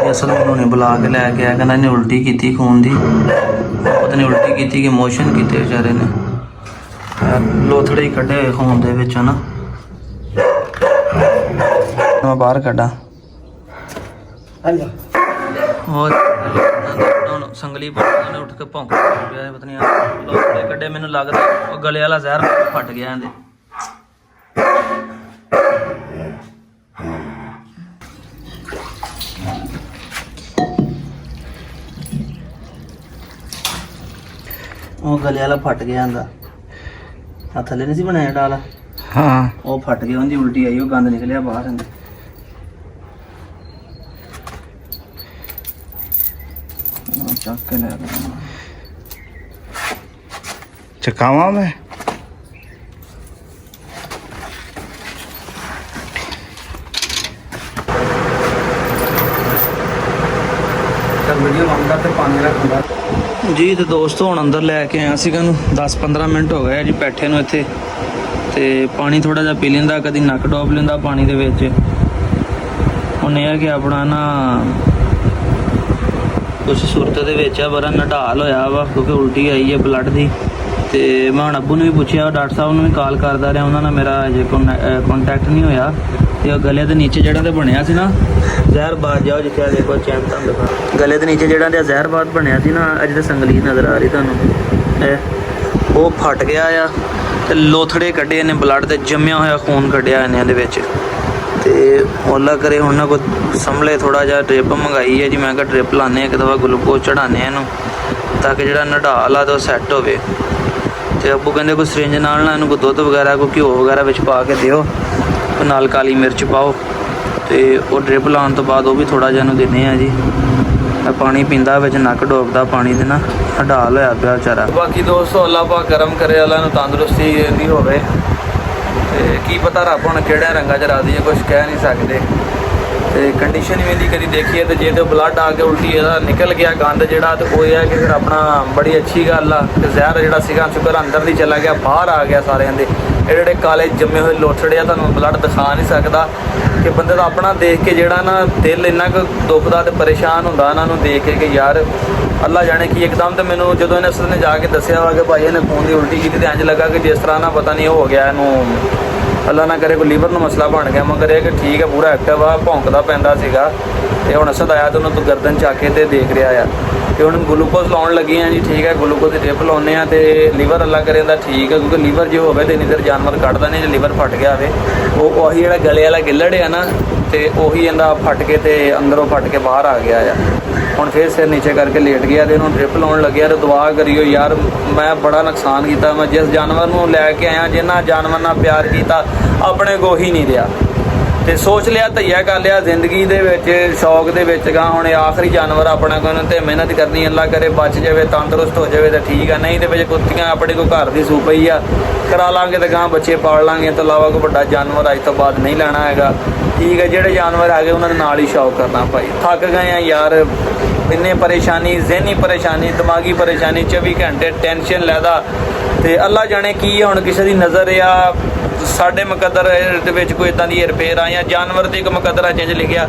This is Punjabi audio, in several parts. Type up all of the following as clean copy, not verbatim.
असल उन्होंने बुला के लैके आया, कहना इन्हें उल्टी की खून की, पता नहीं उल्टी की कि मोशन किए बेचारे ने, लोथड़े ही कड्ढे खून दे विच ना। मैं बाहर कड्ढा और संगली ने उठ के भौंक पिया, पता नहीं लोथड़े कड्ढे, मैनूं लगदा गले वाला जहर फट गया इहदे। गले वाला फट गया इहदा, थल्ले नहीं सी बनाया डाल, हाँ वो फट गया, उनकी उल्टी आई, वो गंद निकलिया बाहर अंदर। चक के ले चकावा मैं वीडियो बनता तो पानी रखूंगा जी। तो दोस्तों हुण अंदर लैके आया सीगा, 10-15 मिनट हो गए जी बैठे नूं इत्थे, ते पानी थोड़ा जिहा पी लैंदा, कदी नक डोब लैंदा पानी दे विच। हुण इह कि अपना ना कुछ सूरत दे विच बड़ा नडाल होया वा, क्योंकि उल्टी आई है ब्लड दी। ते मैं हुण अब्बू नूं भी पुछया, डॉक्टर साहब नूं भी कॉल करदा रहा, उन्हां नाल मेरा अजे कॉन्टैक्ट नहीं होया। ते गले दे नीचे जिहड़ा ते बनया सी ना जहरबाद, जाओ जिथे देखो चैन तुहानूं दिखा, गले दे नीचे जिहड़ा ते जहरबाद बनया सी ना, अज ते संगली नज़र आ रही तुहानूं, वो फट गया आ ते लोथड़े कड्ढे ने, ब्लड ते जम्मिया होया खून कड्ढिया इन्हां दे विच। ते अल्लाह करे हुण ना कोई संभले, थोड़ा जिहा ड्रिप मंगाई है जी, मैं कहा ड्रिप लाने एक दफा ग्लूकोज चढ़ाने इनू, ताकि जिहड़ा नडाल आ तो सैट होवे। ते अब्बू कहंदे कोई सरिंज नाल ना इनू कोई दुध वगैरह कोई घ्यो वगैरह विच पा के दिओ, नाल काली मिर्च पाओ, ते वो ड्रिप लाने तो बाद वो भी थोड़ा जिहा इनू दिन्ने आ जी। पानी पींदा विच नक डोबदा पानी दे ना, नडाल होया पिया बेचारा। बाकी दोस्तों अल्लाह पाक करम करे, अल्लाह नूं तंदुरुस्ती दी होवे, की पता रब हुण किहड़े रंगा च राजी है, कुछ कह नहीं सकते। तो कंडीशन भी कभी देखिए तो जे तो ब्लड आके उल्टी निकल गया गंद जिहड़ा, तो वो है कि फिर अपना बड़ी अच्छी गल आ, जहर जिहड़ा सीगा शुकर अंदर नहीं चला गया, बाहर आ गया सारे दे। ਜਿਹੜੇ काले जमे हुए लोथड़े आ, तुहानूं ब्लड दिखा नहीं सकता कि बंदे का अपना देख के जिहड़ा ना दिल इन्ना कुछ दुखदा ते परेशान हुंदा इन्हां नूं देख के कि यार अल्लाह जाने कि एकदम तो मैनूं जदों इन्हें असल ने जाके दस्सिया वा कि भाई इन्हें खून की उल्टी की, तो इंज लगा कि जिस तरह ना पता नहीं हो गया इनू, अल्लाह ना करे कोई लीवर में मसला बन गया, मगर यह कि ठीक है पूरा एक्टिव आ, भौंकदा पैंदा सीगा। ते हुण असद आया तो उन्होंने गर्दन चक के देख रहा आ, तो हुण ग्लूकोज लाउण लगे हैं जी, ठीक है ग्लूकोज की ड्रिप लाउने आ, तो लीवर अल्लाह करे दा ठीक है, क्योंकि लीवर जो होवे तो इन्नी देर जानवर कटदा नहीं, जो लीवर फट गया हो वो उही जिहड़ा गले वाला गिल्लड़ है ना, तो उही इहदा फट के ते अंदरों फट के बाहर आ गया आ। हुण फिर सिर नीचे करके लेट गया, तो इन्होंने ड्रिप लाउण लगे, तो दुआ करियो यार मैं बड़ा नुकसान किया, मैं जिस जानवर नूं लैके आया, जिन्हां जानवर नाल प्यार किया अपने को ही नहीं दिया, तो सोच लिया धैया कर लिया जिंदगी दे विच शौक दे विच गा, हुण आखिरी जानवर अपने को ते मेहनत करनी, अल्लाह करे बच जाए तंदुरुस्त हो जाए तो ठीक है, नहीं तो फिर कुत्तियां अपने को घर की सू पई आ, करा लांगे तो गांह बच्चे पाल लांगे, तो इलावा कोई बड़ा जानवर अज तो बाद नहीं लेना है, ठीक है। जोड़े जानवर आ गए उन्होंने नाल ही शौक करना, भाई थक गए हैं यार, इन्नी परेशानी, जहनी परेशानी, दिमागी परेशानी, 24 घंटे टेंशन लैदा, तो अल्लाह जाने की हुण किसी की नज़र या साढ़े मुकद्दर कोई इदा की हेरफेर आ, या जानवर की एक मुकद्दरा चिंज लिखिया,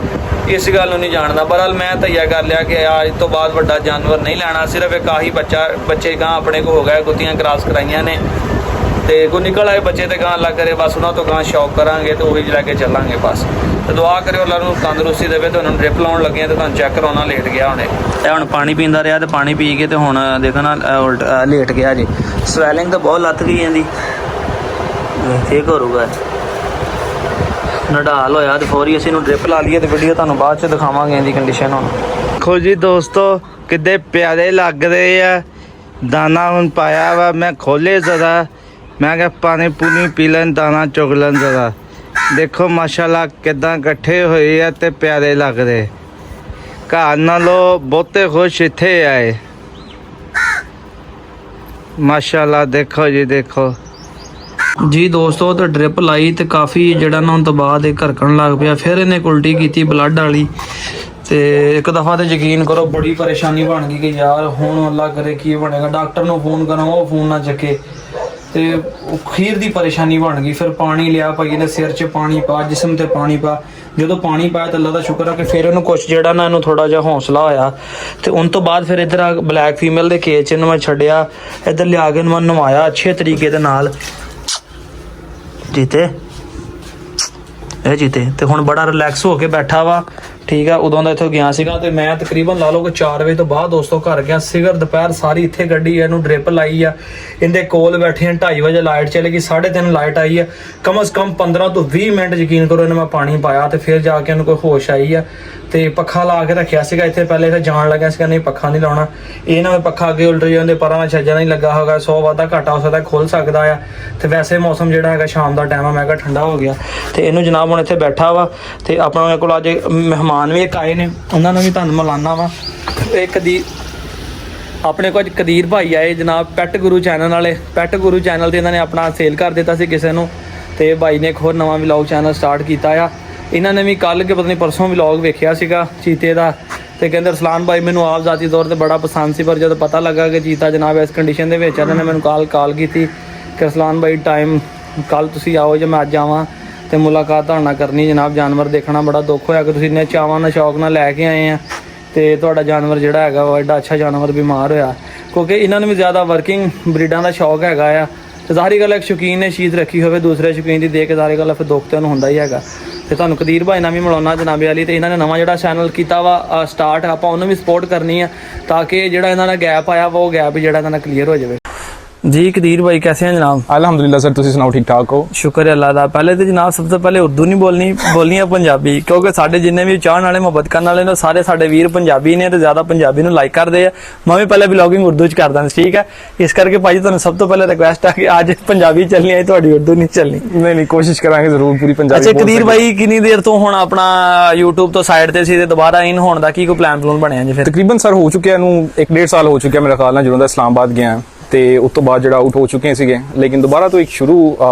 इस गल नहीं जानता। बहरहाल मैं धैया कर लिया कि आज तो बाद बड़ा जानवर नहीं लेना, सिर्फ एक आही बच्चे गांह अपने को हो गए, कुत्तियां क्रॉस कराइया ने, तो कोई निकल आए बच्चे तो गांह अल्लाह करे बस उन्होंने तो गांह शौक करांगे, तो वही लैके चलांगे बस। तो दुआ करो अल्लाह नूं तंदुरुस्ती देवे, तो उन्होंने ड्रिप लाउण लगे तो तुहानूं चैक कराउणा लेट गया हुणे, हुण पानी पींदा रहा, तो पानी पी के तो हुण देखो ना उल्ट लेट गया जी, स्वैलिंग तो बहुत लथ गई इहदी, ठीक होरूगा नडाल होया, तो फौरी असीं नूं ड्रिप ला लईए, तो वीडियो तुहानूं बाद च दिखावांगे इहदी कंडीशन। हुण देखो जी दोस्तों किद्दे प्यारे लगदे आ, दाना हुण पाया वा, मैं खोले जरा, मैं क्या पानी पूनी पी लैन, दाना चुग लैन जरा, देखो माशाल्लाह किद्दां इकट्ठे होए आ ते प्यारे लगदे, घर नालों बहुते खुश इत्थे आए माशाल्लाह। देखो जी देखो जी दोस्तों, तो ड्रिप लाई तो काफ़ी जड़ा ना तो बाद घरकन लग पिया, फिर इन्हें उल्टी की ब्लड वाली, तो एक दफ़ा तो यकीन करो बड़ी परेशानी बन गई कि यार हुण अल्लाह करे की बनेगा, डॉक्टर नूं फोन करो वो फोन ना चुके, तो खीर की परेशानी बन गई। फिर पानी लिया भाई ने सिर च पानी पा, जिसम ते पानी पा, ਜਦੋਂ ਪਾਣੀ ਪਾਇਆ ਤਾਂ ਅੱਲਾ ਦਾ ਸ਼ੁਕਰ ਆ ਕਿ ਫਿਰ ਇਹਨੂੰ ਕੁਛ ਜਿਹੜਾ ਨਾ ਇਹਨੂੰ ਥੋੜਾ ਜਿਹਾ ਹੌਸਲਾ ਹੋਇਆ ਤੇ ਉਸ ਤੋਂ ਬਾਅਦ ਫਿਰ ਇੱਧਰ ਆ ਬਲੈਕ ਫੀਮੇਲ ਦੇ ਕੇਜ 'ਚ ਇਹਨੂੰ ਮੈਂ ਛੱਡਿਆ, ਇੱਧਰ ਲਿਆ ਕੇ ਇਹਨੂੰ ਮੈਂ ਨਵਾਇਆ ਅੱਛੇ ਤਰੀਕੇ ਦੇ ਨਾਲ। ਜੀਤੇ ਇਹ ਜੀਤੇ ਤੇ ਹੁਣ ਬੜਾ ਰਿਲੈਕਸ ਹੋ ਕੇ ਬੈਠਾ ਵਾ, ਠੀਕ ਆ। ਉਦੋਂ ਦਾ ਇੱਥੋਂ ਗਿਆ ਸੀਗਾ ਤੇ ਮੈਂ ਤਕਰੀਬਨ ਲਾ ਲਓ ਕਿ 4 ਵਜੇ ਤੋਂ ਬਾਅਦ ਦੋਸਤੋ ਘਰ ਗਿਆ ਸਿਗਰ ਦੁਪਹਿਰ ਸਾਰੀ ਇੱਥੇ ਗੱਡੀ ਆ, ਇਹਨੂੰ ਡ੍ਰਿਪ ਲਾਈ ਆ, ਇਹਦੇ ਕੋਲ ਬੈਠੇ ਆ। 2:30 ਵਜੇ ਲਾਈਟ ਚਲੇ ਗਈ, 3:30 ਲਾਈਟ ਆਈ ਆ। ਕਮ ਸੇ ਕਮ 15 ਤੋਂ 20 ਮਿੰਟ ਯਕੀਨ ਕਰੋ ਇਹਨੂੰ ਮੈਂ ਪਾਣੀ ਪਾਇਆ ਤੇ ਫਿਰ ਜਾ ਕੇ ਇਹਨੂੰ ਕੋਈ ਹੋਸ਼ ਆਈ ਆ। ਤੇ ਪੱਖਾ ਲਾ ਕੇ ਰੱਖਿਆ ਸੀਗਾ ਇੱਥੇ, ਪਹਿਲੇ ਫਿਰ ਜਾਣ ਲੱਗਿਆ ਸੀਗਾ ਨਹੀਂ ਪੱਖਾ ਨਹੀਂ ਲਾਉਣਾ, ਇਹ ਨਾ ਪੱਖਾ ਅੱਗੇ ਉਲਟ ਜਾਂਦੇ ਪਰਾਂ ਨਾਲ ਛੱਜਾ ਨਹੀਂ ਲੱਗਾ ਹੋਗਾ, 100 ਵਾਧਾ ਘਾਟਾ ਹੋ ਸਕਦਾ, ਖੁੱਲ ਸਕਦਾ ਆ। ਤੇ ਵੈਸੇ ਮੌਸਮ ਜਿਹੜਾ ਹੈਗਾ ਸ਼ਾਮ ਦਾ ਟਾਈਮ ਆ, ਮੈਂ ਕਿਹਾ ਠੰਡਾ ਹੋ ਗਿਆ ਤੇ ਇਹਨੂੰ ਜਨਾਬ ਹੁਣ ਇੱਥੇ ਬੈਠਾ ਵਾ। ਤੇ ਆਪਣਾ ਮੇਰੇ ਕੋਲ ਅੱਜ ਮਹਿਮਾਨ ਵੀ ਇੱਕ ਆਏ ਨੇ, ਉਹਨਾਂ ਨੂੰ ਵੀ ਤੁਹਾਨੂੰ ਮਿਲਾਨਾ ਵਾ। ਇੱਕ ਦੀ ਆਪਣੇ ਕੋਲ ਕਦੀਰ ਭਾਈ ਆਏ ਜਨਾਬ, ਪੈਟ ਗੁਰੂ ਚੈਨਲ ਵਾਲੇ। ਪੈਟ ਗੁਰੂ ਚੈਨਲ ਤੇ ਇਹਨਾਂ ਨੇ ਆਪਣਾ ਸੇਲ ਕਰ ਦਿੱਤਾ ਸੀ ਕਿਸੇ ਨੂੰ, ਤੇ ਭਾਈ ਨੇ ਇੱਕ ਹੋਰ ਨਵਾਂ ਵਲੌਗ ਚੈਨਲ ਸਟਾਰਟ ਕੀਤਾ ਆ। ਇਹਨਾਂ ਨੇ ਵੀ ਕੱਲ੍ਹ ਕੇ ਪਤਾ ਨਹੀਂ ਪਰਸੋਂ ਵਲੌਗ ਵੇਖਿਆ ਸੀਗਾ ਚੀਤੇ ਦਾ, ਤੇ ਕਹਿੰਦੇ ਰਸਲਾਨ ਭਾਈ ਮੈਨੂੰ ਆਪ ਜ਼ਾਤੀ ਤੌਰ ਤੇ ਬੜਾ ਪਸੰਦ ਸੀ, ਪਰ ਜਦੋਂ ਪਤਾ ਲੱਗਾ ਕਿ ਚੀਤਾ ਜਨਾਬ ਇਸ ਕੰਡੀਸ਼ਨ ਦੇ ਵਿੱਚ, ਇਹਨਾਂ ਨੇ ਮੈਨੂੰ ਕਾਲ ਕੀਤੀ ਕਿ ਰਸਲਾਨ ਭਾਈ ਟਾਈਮ ਕੱਲ੍ਹ ਤੁਸੀਂ ਆਓ ਜਾਂ ਮੈਂ ਅੱਜ ਆਵਾਂ ਤੇ ਮੁਲਾਕਾਤ ਤੁਹਾਡੇ ਨਾਲ ਕਰਨੀ ਜਨਾਬ। ਜਾਨਵਰ ਦੇਖਣਾ ਬੜਾ ਦੁੱਖ ਹੋਇਆ ਕਿ ਤੁਸੀਂ ਇੰਨੇ ਚਾਵਾਂ ਨਾਲ ਸ਼ੌਕ ਨਾਲ ਲੈ ਕੇ ਆਏ ਆ ਤੇ ਤੁਹਾਡਾ ਜਾਨਵਰ ਜਿਹੜਾ ਹੈਗਾ ਉਹ ਐਡਾ ਅੱਛਾ ਜਾਨਵਰ ਬਿਮਾਰ ਹੋਇਆ, ਕਿਉਂਕਿ ਇਹਨਾਂ ਨੂੰ ਵੀ ਜ਼ਿਆਦਾ ਵਰਕਿੰਗ ਬਰੀਡਾਂ ਦਾ ਸ਼ੌਕ ਹੈਗਾ ਆ। ਤੇ ਜ਼ਾਹਰੀ ਗੱਲ ਇੱਕ ਸ਼ੌਕੀਨ ਨੇ ਚੀਜ਼ ਰੱਖੀ ਹੋਵੇ ਦੂਸਰੇ ਸ਼ੌਕੀਨ ਦੀ ਦੇਖ ਕੇ ਜ਼ਾਹਰੀ ਗੱਲ ਫਿਰ ਦੁੱਖ ਤੇ ਉਹਨੂੰ ਹੁੰਦਾ ਹੀ ਹੈਗਾ। ਤੇ ਤੁਹਾਨੂੰ ਕਦੀਰ ਭਾਈ ਨਾਲ ਵੀ ਮਿਲਾਉਣਾ ਜਨਾਬੇ ਵਾਲੀ, ਤੇ ਇਹਨਾਂ ਨੇ ਨਵਾਂ ਜਿਹੜਾ ਚੈਨਲ ਕੀਤਾ ਵਾ ਸਟਾਰਟ, ਆਪਾਂ ਉਹਨੂੰ ਵੀ ਸਪੋਰਟ ਕਰਨੀ ਆ ਤਾਂ ਕਿ ਜਿਹੜਾ ਇਹਨਾਂ ਦਾ ਗੈਪ ਆਇਆ ਵਾ ਉਹ ਗੈਪ ਜਿਹੜਾ ਇਹਨਾਂ ਦਾ ਕਲੀਅਰ ਹੋ ਜਾਵੇ। जी कदीर भाई कैसे हैं जनाब? अल्हम्दुलिल्लाह सर, तुसी सुनाओ ठीक ठाक हो? शुक्र है अल्लाह दा। पहले तो जनाब सब तो पहले उर्दू नहीं बोलनी है पंजाबी, क्योंकि साडे जिन्ने भी चाहण वाले मुहब्बत करने वाले ने सारे साडे वीर पंजाबी ने ते ज्यादा पंजाबी नूं लाइक करदे आ। मैं भी पहले ब्लॉगिंग उर्दू च करदा सी, ठीक है। इस करके भाई तुहानूं सब तो पहले रिक्वेस्ट है कि आज पंजाबी चलनी है, तुहाडी उर्दू नहीं चलनी। नहीं कोशिश करांगे जरूर पूरी पंजाबी। अच्छा कदीर भाई कितनी देर तो हुण अपना YouTube तो साइड ते सी ते दोबारा इन होण दा की कोई प्लान बनिया जी? फिर तकरीबन सर हो चुके हैं 1-1.5 साल हो चुके हैं मेरे ख्याल नाल, ਜਦੋਂ ਦਾ ਇਸਲਾਮਾਬਾਦ ਗਿਆ ਤੇ ਉਸ ਤੋਂ ਬਾਅਦ ਜਿਹੜਾ ਆਊਟ ਹੋ ਚੁੱਕੇ ਸੀਗੇ, ਲੇਕਿਨ ਦੁਬਾਰਾ ਤੋਂ ਇੱਕ ਸ਼ੁਰੂ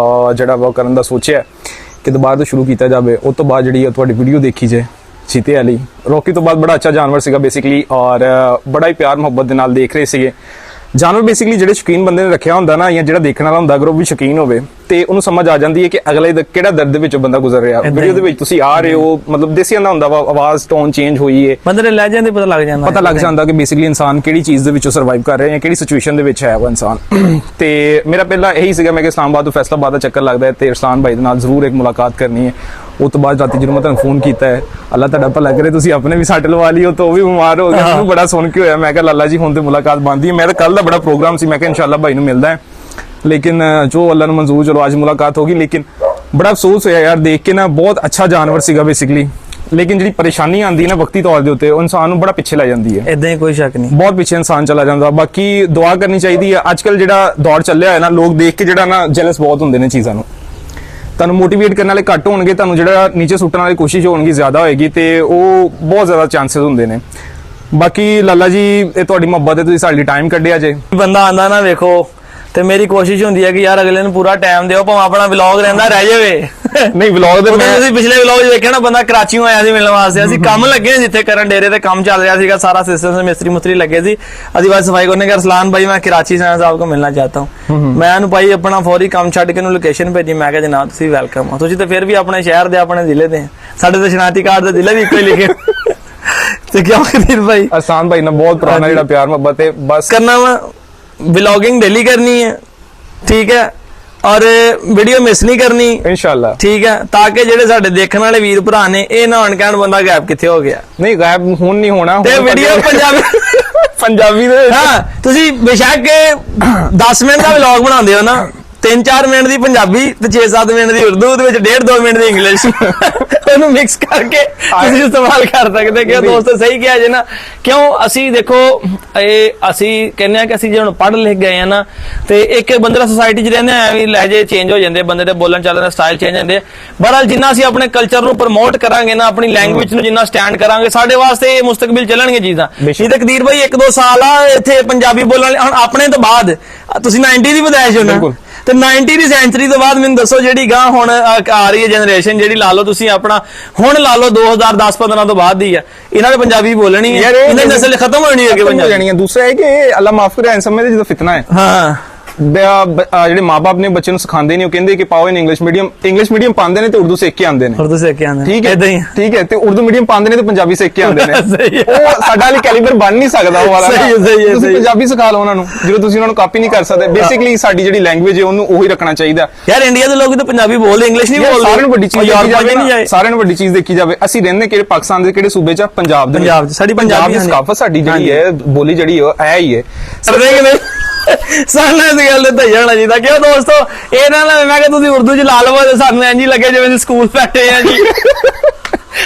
ਜਿਹੜਾ ਵਾ ਕਰਨ ਦਾ ਸੋਚਿਆ ਕਿ ਦੁਬਾਰਾ ਤੋਂ ਸ਼ੁਰੂ ਕੀਤਾ ਜਾਵੇ। ਉਸ ਤੋਂ ਬਾਅਦ ਜਿਹੜੀ ਤੁਹਾਡੀ ਵੀਡੀਓ ਦੇਖੀ ਜੇ ਚੀਤੇ ਵਾਲੀ, ਰੌਕੀ ਤੋਂ ਬਾਅਦ ਬੜਾ ਅੱਛਾ ਜਾਨਵਰ ਸੀਗਾ ਬੇਸਿਕਲੀ, ਔਰ ਬੜਾ ਹੀ ਪਿਆਰ ਮੁਹੱਬਤ ਦੇ ਨਾਲ ਦੇਖ ਰਹੇ ਸੀਗੇ ਜਾਨਵਰ। ਬੇਸਿਕਲੀ ਜਿਹੜੇ ਸ਼ੌਕੀਨ ਬੰਦੇ ਨੇ ਰੱਖਿਆ ਹੁੰਦਾ ਨਾ, ਜਾਂ ਜਿਹੜਾ ਦੇਖਣ ਵਾਲਾ ਹੁੰਦਾ, ਅਗਰ ਉਹ ਵੀ ਸ਼ੌਕੀਨ ਹੋਵੇ ਤੇ ਉਹਨੂੰ ਸਮਝ ਆ ਜਾਂਦੀ ਹੈ ਕਿ ਅਗਲੇ ਦਾ ਕਿਹੜਾ ਦਰਦ ਦੇ ਵਿੱਚੋਂ ਬੰਦਾ ਗੁਜ਼ਰ ਰਿਹਾ। ਵੀਡੀਓ ਦੇ ਵਿੱਚ ਤੁਸੀਂ ਆ ਰਹੇ ਹੋ, ਮਤਲਬ ਦੇਸੀ ਜਾਂਦਾ ਹੁੰਦਾ ਵਾ, ਆਵਾਜ਼ ਟੋਨ ਚੇਂਜ ਹੋਈ ਹੈ, ਬੰਦੇ ਦੇ ਲੈ ਜਾਂਦੇ ਪਤਾ ਲੱਗ ਜਾਂਦਾ ਕਿ ਬੇਸਿਕਲੀ ਇਨਸਾਨ ਕਿਹੜੀ ਚੀਜ਼ ਦੇ ਵਿੱਚੋਂ ਸਰਵਾਈਵ ਕਰ ਰਿਹਾ ਹੈ, ਕਿਹੜੀ ਸਿਚੁਏਸ਼ਨ ਦੇ ਵਿੱਚ ਹੈ ਉਹ ਇਨਸਾਨ। ਤੇ ਮੇਰਾ ਪਹਿਲਾਂ ਇਹੀ ਸੀਗਾ, ਮੈਂ ਕਿ ਇਸਲਾਮਾਬਾਦ ਤੋਂ ਫੈਸਲਾਬਾਦ ਦਾ ਚੱਕਰ ਲੱਗਦਾ ਹੈ ਤੇ ਰਸਲਾਨ ਭਾਈ ਦੇ ਨਾਲ ਜ਼ਰੂਰ ਇੱਕ ਮੁਲਾਕਾਤ ਕਰਨੀ ਹੈ। ਉਸ ਤੋਂ ਬਾਅਦ ਰਾਤੀ ਜਦੋਂ ਮੈਂ ਤੁਹਾਨੂੰ ਫੋਨ ਕੀਤਾ ਹੈ, ਅੱਲਾ ਤੁਹਾਡਾ ਭਲਾ ਕਰੇ, ਤੁਸੀਂ ਆਪਣੇ ਵੀ ਸੱਟ ਲਵਾ ਲਈ, ਤਾਂ ਉਹ ਵੀ ਬਿਮਾਰ ਹੋ ਗਿਆ, ਮੈਨੂੰ ਬੜਾ ਸੁਣ ਕੇ ਹੋਇਆ। ਮੈਂ ਕਿਹਾ ਲਾਲਾ ਜੀ ਹੁਣ ਤੇ ਮੁਲਾਕਾਤ ਬਣਦੀ ਹੈ। ਮੈਂ ਤਾਂ ਕੱਲ ਦਾ ਬੜਾ ਪ੍ਰੋਗਰਾਮ ਸੀ, ਮੈਂ ਕਿਹਾ ਇਨਸ਼ਾਅੱਲਾ ਭਾਈ ਨੂੰ ਮਿਲਦਾ ਹੈ, लेकिन जो अल्लाह ने मंजूर, चलो आज मुलाकात होगी। लेकिन बड़ा अफसोस होया यार देख के ना, बहुत अच्छा जानवर सीगा बेसिकली, लेकिन जी परेशानी आती है ना वक्ती तौर के उत्ते, इंसान बड़ा पिछे लै जाती है। इदां ही कोई शक नहीं, बहुत पिछे इंसान चला जाता। बाकी दुआ करनी चाहिए। अजकल जिहड़ा दौर चलिया है ना, लोग देख के जिहड़ा ना जेलस बहुत हुंदे ने चीज़ां नूं, ਤੁਹਾਨੂੰ ਮੋਟੀਵੇਟ ਕਰਨ ਵਾਲੇ ਘੱਟ ਹੋਣਗੇ, ਤੁਹਾਨੂੰ ਜਿਹੜਾ ਨੀਚੇ ਸੁੱਟਣ ਵਾਲੀ ਕੋਸ਼ਿਸ਼ ਹੋਣਗੀ ਜ਼ਿਆਦਾ ਹੋਏਗੀ, ਤੇ ਉਹ ਬਹੁਤ ਜ਼ਿਆਦਾ ਚਾਂਸਸ ਹੁੰਦੇ ਨੇ। ਬਾਕੀ ਲਾਲਾ ਜੀ ਇਹ ਤੁਹਾਡੀ ਮੁਹੱਬਤ ਹੈ, ਤੁਸੀਂ ਸਾਡੇ ਲਈ ਟਾਈਮ ਕੱਢਿਆ ਜੇ। ਬੰਦਾ ਆਂਦਾ ਨਾ ਵੇਖੋ, ਤੇ ਮੇਰੀ ਕੋਸ਼ਿਸ਼ ਹੁੰਦੀ ਹੈ ਕਿ ਯਾਰ ਅਗਲੇ ਨੂੰ ਪੂਰਾ ਟਾਈਮ ਦਿਓ, ਭਾਵੇਂ ਆਪਣਾ ਵਲੌਗ ਰਹਿੰਦਾ ਰਹਿ ਜਾਵੇ। ਨਹੀਂ ਵਲੌਗ ਦੇ ਤੁਸੀਂ ਪਿਛਲੇ ਵਲੌਗ 'ਚ ਵੇਖਿਆ ਨਾ, ਬੰਦਾ ਕਰਾਚੀੋਂ ਆਇਆ ਸੀ ਮਿਲਣ ਵਾਸਤੇ। ਅਸੀਂ ਕੰਮ ਲੱਗੇ ਜਿੱਥੇ ਕਰਨ, ਡੇਰੇ ਤੇ ਕੰਮ ਚੱਲ ਰਿਹਾ ਸੀਗਾ, ਸਾਰਾ ਸਿਸਟਮ ਮਿਸਤਰੀ ਮੁਸਤਰੀ ਲੱਗੇ ਸੀ। ਅਸੀਂ ਬਾਅਦ ਸਫਾਈ ਕਰਨੇ, ਰਸਲਾਨ ਭਾਈ ਮੈਂ कराची से साहब को मिलना चाहता हूँ। मैं ਉਹਨੂੰ ਭਾਈ ਆਪਣਾ ਫੌਰੀ ਕੰਮ ਛੱਡ ਕੇ ਉਹਨੂੰ ਲੋਕੇਸ਼ਨ ਭੇਜੀ। ਮੈਂ ਕਿਹਾ ਜਨਾਬ ਤੁਸੀਂ ਵੈਲਕਮ ਹੋ, ਤੁਸੀਂ ਤਾਂ ਫਿਰ ਵੀ ਆਪਣੇ ਸ਼ਹਿਰ ਦੇ ਆਪਣੇ ਜ਼ਿਲ੍ਹੇ ਦੇ, ਸਾਡੇ ਤਾਂ ਸ਼ਨਾਖਤੀ ਕਾਰਡ ਦੇ ਜ਼ਿਲ੍ਹੇ ਵੀ ਇੱਕੋ ਹੀ ਲਿਖੇ। ਤੇ ਕਿਉਂ ਕਦੀਰ ਭਾਈ? ਆਸਾਨ ਭਾਈ ਨਾਲ ਬਹੁਤ ਪੁਰਾਣਾ ਜਿਹੜਾ ਪਿਆਰ ਮੁਹੱਬਤ ਹੈ, ਬਸ करना वा व्लॉगिंग डेली करनी है, ठीक है, और वीडियो मिस नहीं करनी इंशाल्लाह, ठीक है, ताकि ਜਿਹੜੇ ਸਾਡੇ ਦੇਖਣ ਵਾਲੇ ਵੀਰ ਭਰਾ ਨੇ ਇਹ ਨਾ ਹੋਣ ਕਹਿਣ ਬੰਦਾ ਗੈਪ ਕਿੱਥੇ ਹੋ ਗਿਆ। ਨਹੀਂ ਗਾਇਬ ਹੁਣ ਨਹੀਂ ਹੋਣਾ, ਤੇ ਵੀਡੀਓ ਪੰਜਾਬੀ ਦੇ ਹਾਂ ਤੁਸੀਂ ਬੇਸ਼ੱਕ 10 ਮਿੰਟ ਦਾ ਵਲੌਗ ਬਣਾਉਂਦੇ ਹੋ ਨਾ, 3-4 ਮਿੰਟ ਦੀ ਪੰਜਾਬੀ ਤੇ 6-7 ਮਿੰਟ ਦੀ ਉਰਦੂ, ਉਹਦੇ ਵਿੱਚ 1.5-2 ਮਿੰਟ ਦੀ ਇੰਗਲਿਸ਼, ਉਹਨੂੰ ਮਿਕਸ ਕਰਕੇ ਤੁਸੀਂ ਇਸਤੇਮਾਲ ਕਰ ਸਕਦੇ। ਕਿ ਦੋਸਤੋ ਸਹੀ ਕਿਹਾ ਜੇ ਨਾ, ਕਿਉਂ ਅਸੀਂ ਦੇਖੋ ਇਹ ਅਸੀਂ ਕਹਿੰਦੇ ਆ ਕਿ ਅਸੀਂ ਜੇ ਹੁਣ ਪੜ੍ਹ ਲਿਖ ਗਏ ਆ ਨਾ, ਤੇ ਇੱਕ ਬੰਦੇ ਦਾ ਸੋਸਾਇਟੀ 'ਚ ਰਹਿੰਦੇ ਆ ਵੀ ਲਹਿਜੇ ਚੇਂਜ ਹੋ ਜਾਂਦੇ, ਬੰਦੇ ਦੇ ਬੋਲਣ ਚੱਲਣ ਦਾ ਸਟਾਈਲ ਚੇਂਜ ਹੁੰਦੇ। ਬਹਰਹਾਲ ਜਿੰਨਾ ਅਸੀਂ ਆਪਣੇ ਕਲਚਰ ਨੂੰ ਪ੍ਰਮੋਟ ਕਰਾਂਗੇ ਨਾ, ਆਪਣੀ ਲੈਂਗੁਏਜ ਨੂੰ ਜਿੰਨਾ ਸਟੈਂਡ ਕਰਾਂਗੇ, ਸਾਡੇ ਵਾਸਤੇ ਇਹ ਮੁਸਤਕਬਲ ਚੱਲਣਗੇ ਚੀਜ਼ਾਂ। ਇਹ ਤਾਂ ਕਦੀਰ ਭਾਈ 1-2 ਸਾਲ ਆ ਇੱਥੇ ਪੰਜਾਬੀ ਬੋਲਣ ਵਾਲੇ, ਹੁਣ ਆਪਣੇ ਤੋਂ ਬਾਅਦ ਤੁਸੀਂ 90 ਦੀ ਵਿਦਾਇਸ਼ ਹੋ ਨਾ, ਤੇ 90 ਦੀ ਸੈਂਚੁਰੀ ਤੋਂ ਬਾਅਦ ਮੈਨੂੰ ਦੱਸੋ ਜਿਹੜੀ ਗਾਂ ਹੁਣ ਆ ਰਹੀ ਹੈ ਜਨਰੇਸ਼ਨ, ਜਿਹੜੀ ਲਾ ਲਓ ਤੁਸੀਂ ਆਪਣਾ ਹੁਣ ਲਾ ਲਓ 2010-15 ਤੋਂ ਬਾਅਦ ਦੀ ਆ, ਇਹਨਾਂ ਨੇ ਪੰਜਾਬੀ ਬੋਲਣੀ ਹੈ, ਇਹਨਾਂ ਦੀ ਨਸਲ ਖਤਮ ਹੋਣੀ ਹੈ ਕਿ ਪੰਜਾਬੀ ਜਾਣੀ ਹੈ। ਦੂਸਰਾ ਹੈ ਕਿ ਅੱਲਾ ਮਾਫ ਕਰੇ, ਇਸ ਸਮੇਂ ਤੇ ਜਦੋਂ ਫਿਤਨਾ ਹੈ, ਹਾਂ ਜਿਹੜੇ ਮਾਪੇ ਨੇ ਬੱਚੇ ਨੂੰ ਸਿਖਾਉਂਦੇ ਨੇ, ਉਹ ਕਹਿੰਦੇ ਕਿ ਪਾਓ ਇਨ ਇੰਗਲਿਸ਼ ਮੀਡੀਅਮ ਪਾਉਂਦੇ ਨੇ ਤੇ ਉਰਦੂ ਸਿੱਖ ਕੇ ਆਉਂਦੇ ਨੇ। ਉਰਦੂ ਸਿੱਖ ਕੇ ਆਉਂਦੇ ਠੀਕ ਹੈ, ਏਦਾਂ ਹੀ ਠੀਕ ਹੈ, ਤੇ ਉਰਦੂ ਮੀਡੀਅਮ ਪਾਉਂਦੇ ਨੇ ਤੇ ਪੰਜਾਬੀ ਸਿੱਖ ਕੇ ਆਉਂਦੇ ਨੇ। ਸਹੀ ਹੈ। ਉਹ ਸਾਡਾ ਵਾਲੀ ਕੈਲੀਬਰ ਬਣ ਨਹੀਂ ਸਕਦਾ ਉਹ ਵਾਲਾ। ਸਹੀ ਹੈ, ਤੁਸੀਂ ਪੰਜਾਬੀ ਸਿਖਾ ਲਓ ਉਹਨਾਂ ਨੂੰ, ਜਦੋਂ ਤੁਸੀਂ ਉਹਨਾਂ ਨੂੰ ਕਾਪੀ ਨਹੀਂ ਕਰ ਸਕਦੇ। ਬੇਸਿਕਲੀ ਸਾਡੀ ਜਿਹੜੀ ਲੈਂਗੁਏਜ ਹੈ ਉਹਨੂੰ ਉਹੀ ਰੱਖਣਾ ਚਾਹੀਦਾ। ਯਾਰ ਇੰਡੀਆ ਦੇ ਲੋਕ ਤਾਂ ਪੰਜਾਬੀ ਬੋਲਦੇ, ਇੰਗਲਿਸ਼ ਨਹੀਂ ਬੋਲਦੇ। ਸਾਰਿਆਂ ਨੂੰ ਵੱਡੀ ਚੀਜ਼ ਦੇਖੀ ਜਾਵੇ, ਸਾਰਿਆਂ ਨੂੰ ਵੱਡੀ ਚੀਜ਼ ਦੇਖੀ ਜਾਵੇ, ਅਸੀਂ ਰਹਿੰਦੇ ਕਿਹੜੇ ਪਾਕਿਸਤਾਨ ਦੇ ਕਿਹੜੇ ਸੂਬੇ 'ਚ? ਪੰਜਾਬ ਦੇ। ਪੰਜਾਬ 'ਚ ਸਾਡੀ ਪੰਜਾਬ ਦੀ ਸਕਾਫਤ ਸਾਡੀ ਜਿਹੜੀ ਹੈ, ਬੋਲੀ ਜਿਹੜੀ ਉਹ ਐ ਹੀ ਹੈ। ਸਾਨੂੰ ਇਸ ਗੱਲ ਤੇ ਧਿਆਨ ਹੋਣਾ ਚਾਹੀਦਾ। ਕਿਉਂ ਦੋਸਤੋ, ਇਹ ਨਾ ਮੈਂ ਕਿ ਤੁਸੀਂ ਉਰਦੂ 'ਚ ਲਾ ਲਵੋ ਤੇ ਸਾਨੂੰ ਇੰਝ ਹੀ ਲੱਗੇ ਜਿਵੇਂ ਸਕੂਲ ਬੈਠੇ ਆ ਜੀ।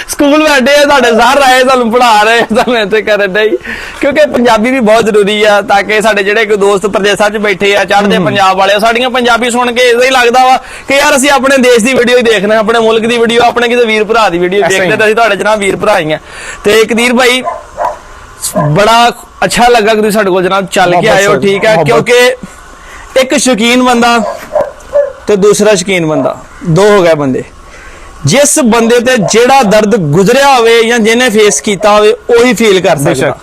ਸਕੂਲ ਬੈਠੇ ਆ, ਸਾਡੇ ਸਰ ਆਏ ਸਾਨੂੰ ਪੜ੍ਹਾ ਰਹੇ, ਸਾਨੂੰ ਇੱਥੇ ਕਰਨ ਡਏ। ਕਿਉਂਕਿ ਪੰਜਾਬੀ ਵੀ ਬਹੁਤ ਜ਼ਰੂਰੀ ਆ, ਤਾਂ ਕਿ ਸਾਡੇ ਜਿਹੜੇ ਕੋਈ ਦੋਸਤ ਪ੍ਰਦੇਸ਼ਾਂ 'ਚ ਬੈਠੇ ਆ, ਚੜ੍ਹਦੇ ਪੰਜਾਬ ਵਾਲੇ, ਸਾਡੀਆਂ ਪੰਜਾਬੀ ਸੁਣ ਕੇ ਇਦਾਂ ਹੀ ਲੱਗਦਾ ਵਾ ਕਿ ਯਾਰ ਅਸੀਂ ਆਪਣੇ ਦੇਸ਼ ਦੀ ਵੀਡੀਓ ਹੀ ਦੇਖਣਾ, ਆਪਣੇ ਮੁਲਕ ਦੀ ਵੀਡੀਓ, ਆਪਣੇ ਕਿਤੇ ਵੀਰ ਭਰਾ ਦੀ ਵੀਡੀਓ ਦੇਖਦੇ, ਤਾਂ ਅਸੀਂ ਤੁਹਾਡੇ ਜਨਾਬ ਵੀਰ ਭਰਾ ਹੀ ਆ। ਤੇ ਕਦੀਰ ਭਾਈ ਬੜਾ ਅੱਛਾ ਲੱਗਾ ਕਿ ਤੁਸੀਂ ਸਾਡੇ ਕੋਲ ਜਨਾਬ ਚੱਲ ਕੇ ਆਏ ਹੋ। ਠੀਕ ਹੈ, ਕਿਉਂਕਿ ਇੱਕ ਸ਼ੌਕੀਨ ਬੰਦਾ ਤੇ ਦੂਸਰਾ ਸ਼ੌਕੀਨ ਬੰਦਾ, ਦੋ ਹੋ ਗਏ ਬੰਦੇ। ਜਿਸ ਬੰਦੇ ਤੇ ਜਿਹੜਾ ਦਰਦ ਗੁਜ਼ਰਿਆ ਹੋਵੇ ਜਾਂ ਜਿਹਨੇ ਫੇਸ ਕੀਤਾ ਹੋਵੇ ਉਹੀ ਫੀਲ ਕਰ ਸਕਦਾ।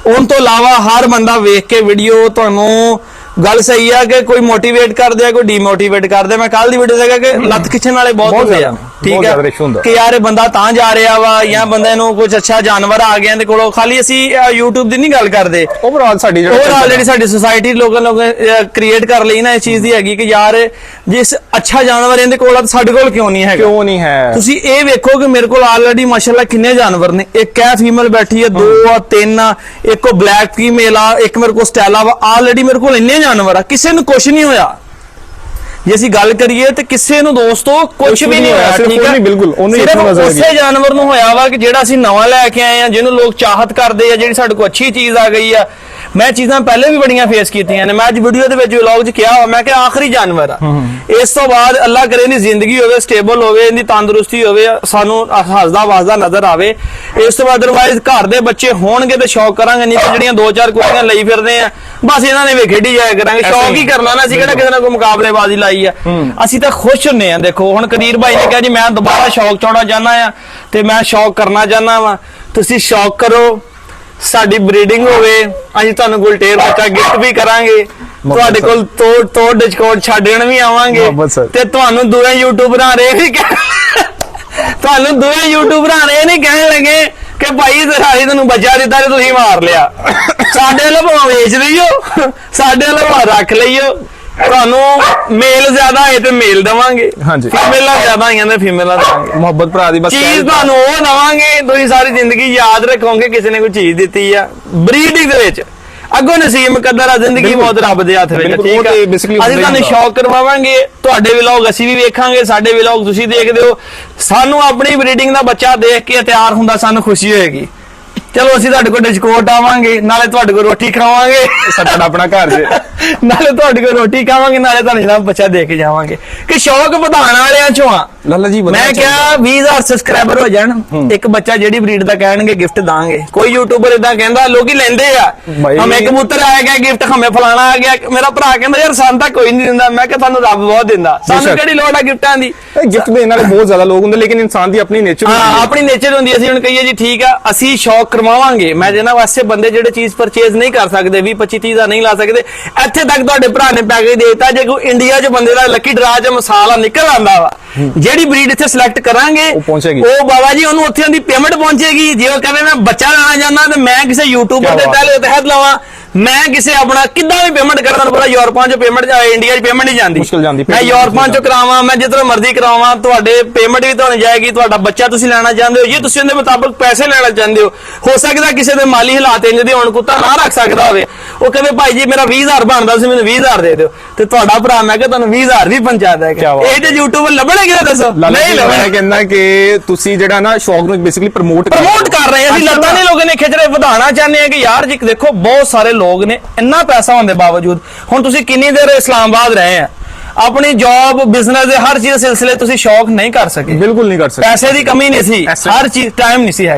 ਉਹਨਾਂ ਤੋਂ ਇਲਾਵਾ ਹਰ ਬੰਦਾ ਵੇਖ ਕੇ ਵੀਡੀਓ ਤੁਹਾਨੂੰ ਗੱਲ ਸਹੀ ਆ ਕਿ ਕੋਈ ਮੋਟੀਵੇਟ ਕਰਦੇ ਆ, ਕੋਈ ਡੀਮੋਟੀਵੇਟ ਕਰਦੇ। ਮੈਂ ਕੱਲ ਦੀ ਵੀਡੀਓ ਦੇਖਿਆ ਕਿ ਲੱਤ ਖਿੱਚਣ ਵਾਲੇ ਬਹੁਤ ਹੁੰਦੇ ਆ। ਠੀਕ ਹੈ ਕਿ ਯਾਰ ਇਹ ਬੰਦਾ ਤਾਂ ਜਾ ਰਿਹਾ ਵਾ, ਜਾਂ ਬੰਦੇ ਨੂੰ ਕੁਝ ਅੱਛਾ ਜਾਨਵਰ ਆ ਗਿਆ ਇਹਦੇ ਕੋਲੋਂ। ਖਾਲੀ ਅਸੀਂ YouTube ਦੀ ਨਹੀਂ ਗੱਲ ਕਰਦੇ, ਓਵਰਆਲ ਜਿਹੜੀ ਸਾਡੀ ਸੋਸਾਇਟੀ ਲੋਕਾਂ ਕ੍ਰੀਏਟ ਕਰ ਲਈ ਨਾ ਇਸ ਚੀਜ਼ ਦੀ ਹੈਗੀ ਕਿ ਯਾਰ ਜਿਸ ਅੱਛਾ ਜਾਨਵਰ ਇਹਦੇ ਕੋਲ ਆ, ਸਾਡੇ ਕੋਲ ਕਿਉਂ ਨਹੀਂ ਹੈਗਾ? ਕਿਉਂ ਨਹੀਂ ਹੈ? ਤੁਸੀਂ ਇਹ ਵੇਖੋ ਕਿ ਮੇਰੇ ਕੋਲ ਆਲਰੇਡੀ ਮਾਸ਼ਾਅੱਲਾ ਕਿੰਨੇ ਜਾਨਵਰ ਨੇ। ਇੱਕ ਹੈ ਫੀਮੇਲ ਬੈਠੀ ਹੈ, 2 ਆ 3 ਆ, ਇੱਕ ਉਹ ਬਲੈਕ ਫੀਮੇਲ ਆ, ਇੱਕ ਮੇਰੇ ਕੋਲ ਸਟੈਲਾ ਵਾ। ਆਲਰੇਡੀ ਮੇਰੇ ਕੋਲ ਇੰਨੇ ਜਾਨਵਰ ਆ, ਕਿਸੇ ਨੂੰ ਕੁਝ ਨਹੀਂ ਹੋਇਆ। ਜੇ ਅਸੀਂ ਗੱਲ ਕਰੀਏ ਤੇ ਕਿਸੇ ਨੂੰ ਦੋਸਤੋ ਕੁਝ ਵੀ ਨਹੀਂ ਹੋਇਆ। ਠੀਕ ਹੈ, ਬਿਲਕੁਲ ਸਿਰਫ ਉਸੇ ਜਾਨਵਰ ਨੂੰ ਹੋਇਆ ਵਾ ਕਿ ਜਿਹੜਾ ਅਸੀਂ ਨਵਾਂ ਲੈ ਕੇ ਆਏ ਆ, ਜਿਹਨੂੰ ਲੋਕ ਚਾਹਤ ਕਰਦੇ ਆ, ਜਿਹੜੀ ਸਾਡੇ ਕੋਲ ਅੱਛੀ ਚੀਜ਼ ਆ ਗਈ ਆ। ਮੈਂ ਚੀਜ਼ਾਂ ਪਹਿਲੇ ਵੀ ਬੜੀਆਂ ਫੇਸ ਕੀਤੀਆਂ ਨੇ। ਮੈਂ ਅੱਜ ਵੀਡੀਓ ਦੇ ਵਿੱਚ ਵਲੌਗ 'ਚ ਕਿਹਾ ਮੈਂ ਕਿ ਆਖਰੀ ਜਾਨਵਰ ਆ। ਇਸ ਤੋਂ ਬਾਅਦ ਅੱਲਾਹ ਕਰੇ ਇਹਦੀ ਜ਼ਿੰਦਗੀ ਹੋਵੇ, ਸਟੇਬਲ ਹੋਵੇ, ਇਹਦੀ ਤੰਦਰੁਸਤੀ ਹੋਵੇ, ਸਾਨੂੰ ਹੱਸਦਾ ਵਸਦਾ ਨਜ਼ਰ ਆਵੇ। ਇਸ ਤੋਂ ਬਾਅਦ ਅਦਰਵਾਈਜ਼ ਘਰ ਦੇ ਬੱਚੇ ਹੋਣਗੇ ਤੇ ਸ਼ੌਕ ਕਰਾਂਗੇ, ਨਹੀਂ ਤੇ ਜਿਹੜੀਆਂ 2-4 ਕੁੜੀਆਂ ਲਈ ਫਿਰਦੇ ਆ ਬਸ ਇਹਨਾਂ ਨੇ ਵੀ ਖੇਡੀ ਜਾਇਆ ਕਰਾਂਗੇ। ਸ਼ੌਕ ਹੀ ਕਰਨਾ ਨਾ, ਅਸੀਂ ਕਿਹੜਾ ਕਿਸੇ ਨਾਲ ਕੋਈ ਮੁਕਾਬਲੇਬਾਜ਼ੀ ਲਾਈ ਆ। ਅਸੀਂ ਤਾਂ ਖੁਸ਼ ਹੁੰਨੇ ਆ। ਦੇਖੋ ਹੁਣ ਕਦੀਰ ਭਾਈ ਨੇ ਕਿਹਾ ਜੀ ਮੈਂ ਦੁਬਾਰਾ ਸ਼ੌਕ ਚਾਉਣਾ ਚਾਹੁੰਦਾ ਆ ਤੇ ਮੈਂ ਸ਼ੌਕ ਕਰਨਾ ਚਾਹੁੰਦਾ ਵਾ। ਤੁਸੀਂ ਸ਼ੌਕ ਕਰੋ, ਸਾਡੀ ਬਰੀਡਿੰਗ ਹੋਵੇ, ਅਸੀਂ ਤੁਹਾਨੂੰ ਗੁਲਟੇਰ ਬੱਚਾ ਗਿਫਟ ਵੀ ਕਰਾਂਗੇ, ਤੁਹਾਡੇ ਕੋਲ ਤੋੜ ਡਿਸਕਾਊਂਟ ਛੱਡਣ ਵੀ ਆਵਾਂਗੇ ਤੇ ਤੁਹਾਨੂੰ ਦੂਏ ਯੂਟਿਊਬਰਾਂ ਰੇ ਵੀ ਤੁਹਾਨੂੰ ਦੂਏ ਯੂਟਿਊਬਰਾਂ ਰੇ ਨਹੀਂ ਕਹਿਣ ਲੱਗੇ ਕਿ ਭਾਈ ਅਸੀਂ ਤੁਹਾਨੂੰ ਬੱਚਾ ਦਿੱਤਾ ਤੇ ਤੁਸੀਂ ਮਾਰ ਲਿਆ। ਸਾਡੇ ਵੱਲੋਂ ਭਾਵੇਂ ਵੇਚ ਲਈਓ, ਸਾਡੇ ਵੱਲੋਂ ਭਾਵੇਂ ਰੱਖ ਲਈਓ। ਤੁਹਾਨੂੰ ਮੇਲ ਜ਼ਿਆਦਾ ਹੈ ਤੇ ਮੇਲ ਦਵਾਂਗੇ, ਫੀਮੇਲਾਂ ਜ਼ਿਆਦਾ ਆਈਆਂ ਤੇ ਫੀਮੇਲਾਂ ਦਵਾਂਗੇ। ਮੁਹੱਬਤ ਭਰਾ ਦੀ ਬਸ ਚੀਜ਼ ਤੁਹਾਨੂੰ ਉਹ ਦਵਾਂਗੇ, ਤੁਸੀਂ ਸਾਰੀ ਜ਼ਿੰਦਗੀ ਯਾਦ ਰੱਖੋਗੇ ਕਿਸੇ ਨੇ ਕੋਈ ਚੀਜ਼ ਦਿੱਤੀ ਆ। ਬਰੀਡਿੰਗ ਦੇ ਵਿੱਚ ਅੱਗੋਂ ਨਸੀਬ ਮੁਕੱਦਰ ਆ, ਜ਼ਿੰਦਗੀ ਮੌਤ ਰੱਬ ਦੇ ਹੱਥ ਵਿੱਚ। ਠੀਕ ਹੈ, ਅਸੀਂ ਤੁਹਾਨੂੰ ਸ਼ੌਕ ਕਰਵਾਵਾਂਗੇ, ਤੁਹਾਡੇ ਵਲੌਗ ਅਸੀਂ ਵੀ ਵੇਖਾਂਗੇ, ਸਾਡੇ ਵਲੌਗ ਤੁਸੀਂ ਦੇਖਦੇ ਹੋ। ਸਾਨੂੰ ਆਪਣੀ ਬਰੀਡਿੰਗ ਦਾ ਬੱਚਾ ਦੇਖ ਕੇ ਤਿਆਰ ਹੁੰਦਾ ਸਾਨੂੰ ਖੁਸ਼ੀ ਹੋਏਗੀ। ਚਲੋ ਅਸੀਂ ਤੁਹਾਡੇ ਕੋਲ ਡਿਸਕਾਊਂਟ ਆਵਾਂਗੇ, ਨਾਲੇ ਤੁਹਾਡੇ ਕੋਲ ਰੋਟੀ ਖਵਾਵਾਂਗੇ, ਸਾਡਾ ਆਪਣਾ ਘਰ ਜੇ, ਨਾਲੇ ਤੁਹਾਡੇ ਕੋਲ ਰੋਟੀ ਖਾਵਾਂਗੇ, ਨਾਲੇ ਤੁਹਾਨੂੰ ਜਨਾਬ ਬੱਚਾ ਦੇ ਕੇ ਜਾਵਾਂਗੇ। ਕਿ ਸ਼ੌਕ ਵਧਾਉਣ ਵਾਲਿਆਂ ਚੋਂ ਆ ਲਾਲਾ ਜੀ। ਮੈਂ ਕਿਹਾ 20,000 ਸਬਸਕ੍ਰਾਈਬਰ ਹੋ ਜਾਣ, ਇੱਕ ਬੱਚਾ ਜਿਹੜੀ ਬਰੀਡ ਦਾ ਕਹਿਣਗੇ ਗਿਫਟ ਦਾਂਗੇ। ਕੋਈ ਯੂਟਿਊਬਰ ਇਦਾਂ ਕਹਿੰਦਾ, ਲੋਕੀ ਲੈਂਦੇ ਆ, ਹਮੇ ਕਬੂਤਰ ਆ ਗਿਆ ਗਿਫਟ, ਹਮੇ ਫਲਾਣਾ ਆ ਗਿਆ। ਮੇਰਾ ਭਰਾ ਕਹਿੰਦਾ ਯਾਰ ਸਾਨੂੰ ਤਾਂ ਕੋਈ ਨਹੀਂ ਦਿੰਦਾ। ਮੈਂ ਕਿਹਾ ਤੁਹਾਨੂੰ ਰੱਬ ਬਹੁਤ ਦਿੰਦਾ, ਸਾਨੂੰ ਕਿਹੜੀ ਲੋੜ ਆ ਗਿਫਟਾਂ ਦੀ? ਗਿਫਟ ਦੇਣ ਵਾਲੇ ਬਹੁਤ ਜ਼ਿਆਦਾ ਲੋਕ ਹੁੰਦੇ, ਲੇਕਿਨ ਇਨਸਾਨ ਦੀ ਆਪਣੀ ਨੇਚਰ ਆਪਣੀ ਨੇਚਰ ਹੁੰਦੀ। ਅਸੀਂ ਹੁਣ ਕਹੀਏ ਜੀ ਠੀਕ ਆ ਅਸੀਂ ਸ਼ੌਕ ਕਰਵਾਵਾਂਗੇ, ਮੈਂ ਜਿਹਨਾਂ ਵਾਸਤੇ ਬੰਦੇ ਜਿਹੜੇ ਚੀਜ਼ ਪਰਚੇਜ਼ ਨਹੀਂ ਕਰ ਸਕਦੇ, 20-25 ਦਾ ਨਹੀਂ ਲਾ ਸਕਦੇ, ਇੱਥੇ ਤੱਕ ਤੁਹਾਡੇ ਭਰਾ ਨੇ ਪੈਕੇਜ ਦੇਤਾ। ਜੇ ਕੋਈ ਇੰਡੀਆ 'ਚ ਬੰਦੇ ਦਾ ਲੱਕੀ ਡਰਾ 'ਚ ਮਸਾਲਾ ਨਿਕਲ ਆਂਦਾ ਵਾ, ਜਿਹੜੀ ਬਰੀਡ ਇੱਥੇ ਸਿਲੈਕਟ ਕਰਾਂਗੇ ਉਹ ਬਾਬਾ ਜੀ ਉਹਨੂੰ ਉੱਥੇ ਦੀ ਪੇਮੈਂਟ ਪਹੁੰਚੇਗੀ। ਜੇ ਉਹ ਕਹਿੰਦੇ ਮੈਂ ਬੱਚਾ ਲੈਣਾ ਚਾਹੁੰਦਾ ਤੇ ਮੈਂ ਕਿਸੇ ਯੂਟਿਊਬਰ ਦੇ ਤਹਿਤ ਲਵਾਂ, ਮੈਂ ਕਿਸੇ ਆਪਣਾ ਕਿੱਦਾਂ ਵੀ ਪੇਮੈਂਟ ਕਰਾਂ। ਤੁਹਾਨੂੰ ਪਤਾ ਯੂਰਪਾਂ 'ਚ ਪੇਮੈਂਟ, ਇੰਡੀਆ 'ਚ ਪੇਮੈਂਟ ਨਹੀਂ ਜਾਂਦੀ। ਮੈਂ ਯੂਰਪਾਂ 'ਚ ਕਰਾਵਾਂ, ਮੈਂ ਜਿੱਧਰੋਂ ਮਰਜ਼ੀ ਕਰਾਵਾਂ, ਤੁਹਾਡੇ ਪੇਮੈਂਟ ਵੀ ਤੁਹਾਨੂੰ ਜਾਏਗੀ। ਤੁਹਾਡਾ ਬੱਚਾ ਤੁਸੀਂ ਲੈਣਾ ਚਾਹੁੰਦੇ ਹੋ, ਜੇ ਤੁਸੀਂ ਉਹਦੇ ਮੁਤਾਬਕ ਪੈਸੇ ਲੈਣਾ ਚਾਹੁੰਦੇ ਹੋ ਸਕਦਾ ਕਿਸੇ ਦੇ ਮਾਲੀ ਹਾਲਾਤ ਇੰਜ ਦੇ ਹੋਣ, ਕੁੱਤਾ ਨਾ ਰੱਖ ਸਕਦਾ ਹੋਵੇ, ਉਹ ਕਹਿੰਦੇ ਭਾਈ ਜੀ ਮੇਰਾ 20,000 ਬਣਦਾ, ਤੁਸੀਂ ਮੈਨੂੰ 20,000 ਦੇ ਦਿਓ, ਤੇ ਤੁਹਾਡਾ ਭਰਾ ਮੈਂ ਕਿਹਾ ਤੁਹਾਨੂੰ 20,000 ਵੀ ਪਹੁੰਚਾ ਦੇਗਾ। ਇਹ ਤੇ ਯੂਟਿਊਬਰ ਲੱਭਣਗੇ ਦੱਸੋ? ਨਹੀਂ ਲੱਭਣਾ। ਮੈਂ ਕਹਿੰਦਾ ਕਿ ਤੁਸੀਂ ਜਿਹੜਾ ਨਾ ਸ਼ੌਕ ਨੂੰ ਬੇਸਿਕਲੀ ਪ੍ਰਮੋਟ ਕਰ ਰਹੇ ਆ। ਅਸੀਂ ਲੱਤਾਂ ਨਹੀਂ ਲੋਕਾਂ ਨੇ ਖਿੱਚ ਰਹੇ, ਵਧਾਉਣਾ ਚਾਹੁੰਦੇ ਆ ਕਿ ਯਾਰ ਜੀ ਦੇਖੋ ਬਹੁਤ ਸਾਰੇ ਲੋਕ ਨੇ ਇੰਨਾ ਪੈਸਾ ਹੋਣ ਦੇ ਬਾਵਜੂਦ। ਹੁਣ ਤੁਸੀਂ ਕਿੰਨੀ ਦੇਰ ਇਸਲਾਮਾਬਾਦ ਰਹੇ ਆ, ਆਪਣੀ ਜੌਬ ਬਿਜ਼ਨਸ ਦੇ ਹਰ ਚੀਜ਼ ਦੇ ਸਿਲਸਿਲੇ ਤੁਸੀਂ ਸ਼ੌਕ ਨਹੀਂ ਕਰ ਸਕੇ, ਬਿਲਕੁਲ ਨਹੀਂ ਕਰ ਸਕੇ। ਪੈਸੇ ਦੀ ਕਮੀ ਨਹੀਂ ਸੀ, ਹਰ ਚੀਜ਼ ਟਾਈਮ ਨਹੀਂ ਸੀ ਹੈ।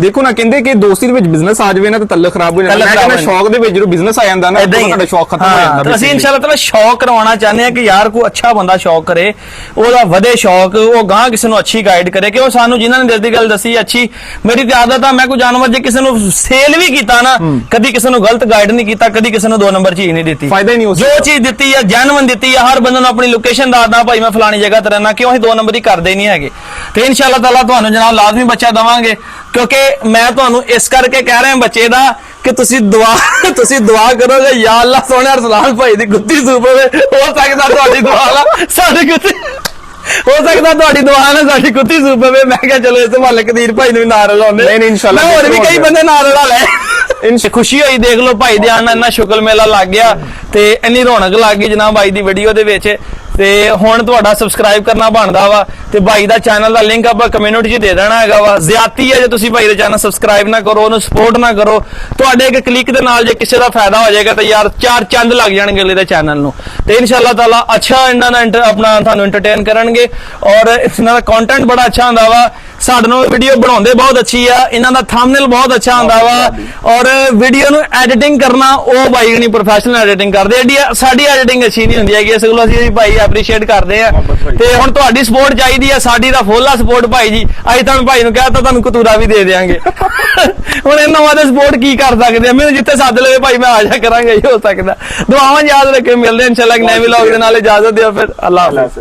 ਦੇਖੋ ਨਾ ਕਹਿੰਦੇ ਕਿ ਦੋਸਤੀ ਦੇ ਵਿੱਚ ਬਿਜ਼ਨਸ ਆ ਜਾਵੇ ਨਾ ਤਾਂ ਤਲਕ ਖਰਾਬ ਹੋ ਜਾਂਦਾ। ਤਲਕ ਮੈਂ ਖਰਾਬ ਕਹਿੰਦਾ ਹੋ ਸ਼ੌਕ ਦੇ ਵਿੱਚ ਜਦੋਂ ਬਿਜ਼ਨਸ ਆ ਜਾਂਦਾ ਨਾ ਏਦਾਂ ਹੀ ਤੁਹਾਡਾ ਸ਼ੌਕ ਖਤਮ ਹੋ ਜਾਂਦਾ। ਹਾਂ, ਅਸੀਂ basically। ਇਨਸ਼ਾਅੱਲਾ ਤਾਲਾ ਸ਼ੌਕ ਕਰਵਾਉਣਾ ਚਾਹੁੰਦੇ ਹਾਂ ਕਿ ਯਾਰ ਕੋਈ ਅੱਛਾ ਬੰਦਾ ਸ਼ੌਕ ਕਰੇ, ਉਹਦਾ ਵਧੇ ਸ਼ੌਕ, ਉਹ ਗਾਂ ਕਿਸੇ ਨੂੰ ਅੱਛੀ ਗਾਈਡ ਕਰੇ। ਕਿ ਉਹ ਸਾਨੂੰ ਜਿਨ੍ਹਾਂ ਨੇ ਦਿਲ ਦੀ ਗੱਲ ਦੱਸੀ ਅੱਛੀ, ਮੇਰੀ ਤੇ ਆਦਤ ਆ, ਮੈਂ ਕੋਈ ਜਾਨਵਰ ਜੇ ਕਿਸੇ ਨੂੰ ਸੇਲ ਵੀ ਕੀਤਾ ਨਾ, ਕਦੀ ਕਿਸੇ ਨੂੰ ਗਲਤ ਗਾਈਡ ਨਹੀਂ ਕੀਤਾ, ਕਦੀ ਕਿਸੇ ਨੂੰ 2 ਨੰਬਰ ਚੀਜ਼ ਨਹੀਂ ਦਿੱਤੀ। ਫਾਇਦਾ ਹੀ ਨਹੀਂ ਉਸ ਜੋ ਚੀਜ਼ ਦਿੱਤੀ ਆ ਜੈਨੂਇਨ ਦਿੱਤੀ ਆ। ਹਰ ਬੰਦੇ ਨੂੰ ਆਪਣੀ ਲੋਕੇਸ਼ਨ ਦੱਸਦਾ, ਭਾਈ ਮੈਂ ਫਲਾਣੀ ਜਗ੍ਹਾ ਤੇ ਰਹਿਣਾ, ਕਿਉਂ ਅਸੀਂ 2 ਨੰਬਰ ਹੀ ਕਰਦੇ ਨਹੀਂ ਹੈਗੇ। ਤੇ ਇਨਸ਼ਾਅੱਲਾ ਤਾਲਾ ਤੁਹਾਨੂੰ ਜਨਾਬ ਲਾਜ਼ਮੀ ਬੱਚਾ ਦਵਾਂਗੇ, ਕਿਉਂਕਿ ਮੈਂ ਤੁਹਾਨੂੰ ਇਸ ਕਰਕੇ ਕਹਿ ਰਿਹਾ ਬੱਚੇ ਦਾ ਕਿ ਤੁਸੀਂ ਦੁਆ ਕਰੋਗੇ ਯਾ ਅੱਲਾ ਸੋਹਣੇ ਅਰਸਲਾਨ ਭਾਈ ਦੀ ਗੁੱਤੀ ਸੂਪ ਹੋਵੇ। ਹੋ ਸਕਦਾ ਤੁਹਾਡੀ ਦੁਆ ਨਾਲ ਸਾਡੀ ਗੁੱਤੀ, ਹੋ ਸਕਦਾ ਤੁਹਾਡੀ ਦੁਆ ਨਾਲ ਸਾਡੀ ਗੁੱਤੀ ਸੂਪ ਹੋਵੇ। ਮੈਂ ਕਿਹਾ ਚਲੋ ਇਸ ਬਹਾਨੇ ਕਦੀਰ ਭਾਈ ਨੂੰ ਵੀ ਨਾਲ ਰਲਾਉਂਦੇ। ਨਹੀਂ, ਇਨਸ਼ਾਅੱਲਾ ਹੋਰ ਵੀ ਕਈ ਬੰਦੇ ਨਾਲ ਰਲਾ ਲੈ। ਖੁਸ਼ੀ ਹੋਈ ਦੇਖ ਲਓ ਭਾਈ ਦੇ ਆਣ ਨਾਲ ਇੰਨਾ ਸ਼ੁਕਰ ਮੇਲਾ ਲੱਗ ਗਿਆ ਤੇ ਇੰਨੀ ਰੌਣਕ ਲੱਗ ਗਈ ਜਨਾਬ ਬਾਈ ਦੀ ਵੀਡੀਓ ਦੇ ਵਿੱਚ। ਤੇ ਹੁਣ ਤੁਹਾਡਾ ਸਬਸਕ੍ਰਾਈਬ ਕਰਨਾ ਬਣਦਾ ਵਾ ਤੇ ਭਾਈ ਦਾ ਚੈਨਲ ਦਾ ਲਿੰਕ ਆਪਾਂ ਕਮਿਊਨਿਟੀ 'ਚ ਦੇ ਦੇਣਾ ਹੈਗਾ ਵਾ। ਜ਼ਿਆਦਤੀ ਹੈ ਜੇ ਤੁਸੀਂ ਭਾਈ ਦਾ ਚੈਨਲ ਸਬਸਕ੍ਰਾਈਬ ਨਾ ਕਰੋ, ਉਹਨੂੰ ਸਪੋਰਟ ਨਾ ਕਰੋ। ਤੁਹਾਡੇ ਇੱਕ ਕਲਿੱਕ ਦੇ ਨਾਲ ਜੇ ਕਿਸੇ ਦਾ ਫਾਇਦਾ ਹੋ ਜਾਏਗਾ ਤਾਂ ਯਾਰ 4 ਚੰਦ ਲੱਗ ਜਾਣਗੇ ਅਗਲੇ ਦੇ ਚੈਨਲ ਨੂੰ। ਤੇ ਇਨਸ਼ਾਅੱਲਾ ਤਾਲਾ ਅੱਛਾ ਇਹਨਾਂ ਦਾ ਆਪਣਾ ਤੁਹਾਨੂੰ ਐਂਟਰਟੇਨ ਕਰਨਗੇ ਔਰ ਇਹਨਾਂ ਦਾ ਕੰਟੈਂਟ ਬੜਾ ਅੱਛਾ ਹੁੰਦਾ ਵਾ। ਸਾਡੇ ਨੂੰ ਵੀਡੀਓ ਬਣਾਉਂਦੇ ਬਹੁਤ ਅੱਛੀ ਆ, ਇਹਨਾਂ ਦਾ ਥੰਬਨੇਲ ਬਹੁਤ ਅੱਛਾ ਹੁੰਦਾ ਵਾ ਔਰ ਵੀਡੀਓ ਨੂੰ ਐਡੀਟਿੰਗ ਕਰਨਾ ਉਹ ਭਾਈ ਨਹੀਂ ਪ੍ਰੋਫੈਸ਼ਨਲ ਐਡੀਟਿੰਗ ਕਰਦੇ। ਸਾਡੀ ਐਡੀਟਿੰਗ ਅੱਛੀ ਨਹੀਂ ਹੁੰਦੀ ਹੈਗੀ, ਇਸ ਗੱਲੋਂ ਅਸੀਂ ਭਾਈ ਐਪਰੀਸ਼ੀਏਟ ਕਰਦੇ ਆ। ਤੇ ਹੁਣ ਤੁਹਾਡੀ ਸਪੋਰਟ ਚਾਹੀਦੀ ਆ, ਸਾਡੀ ਤਾਂ ਫੁੱਲ ਆ ਸਪੋਰਟ ਭਾਈ ਜੀ। ਅੱਜ ਤੁਹਾਨੂੰ ਭਾਈ ਨੂੰ ਕਹਿਤਾ ਤੁਹਾਨੂੰ ਕਤੂਰਾ ਵੀ ਦੇ ਦੇਾਂਗੇ। ਹੁਣ ਇਹਨਾਂ ਵਾਸਤੇ ਸਪੋਰਟ ਕੀ ਕਰ ਸਕਦੇ ਆ, ਮੈਨੂੰ ਜਿੱਥੇ ਸੱਦ ਲਵੇ ਭਾਈ ਮੈਂ ਆ ਜਾ ਕਰਾਂਗਾ। ਹੀ ਹੋ ਸਕਦਾ। ਦੁਆਵਾਂ ਯਾਦ ਰੱਖਿਓ, ਮਿਲਦੇ ਇਨਸ਼ਾਅੱਲਾ ਇੱਕ ਨਵੇਂ ਵਲੌਗ ਦੇ ਨਾਲ। ਇਜਾਜ਼ਤ ਦਿਓ ਫਿਰ, ਅੱਲਾਹ ਹਾਫਿਜ਼।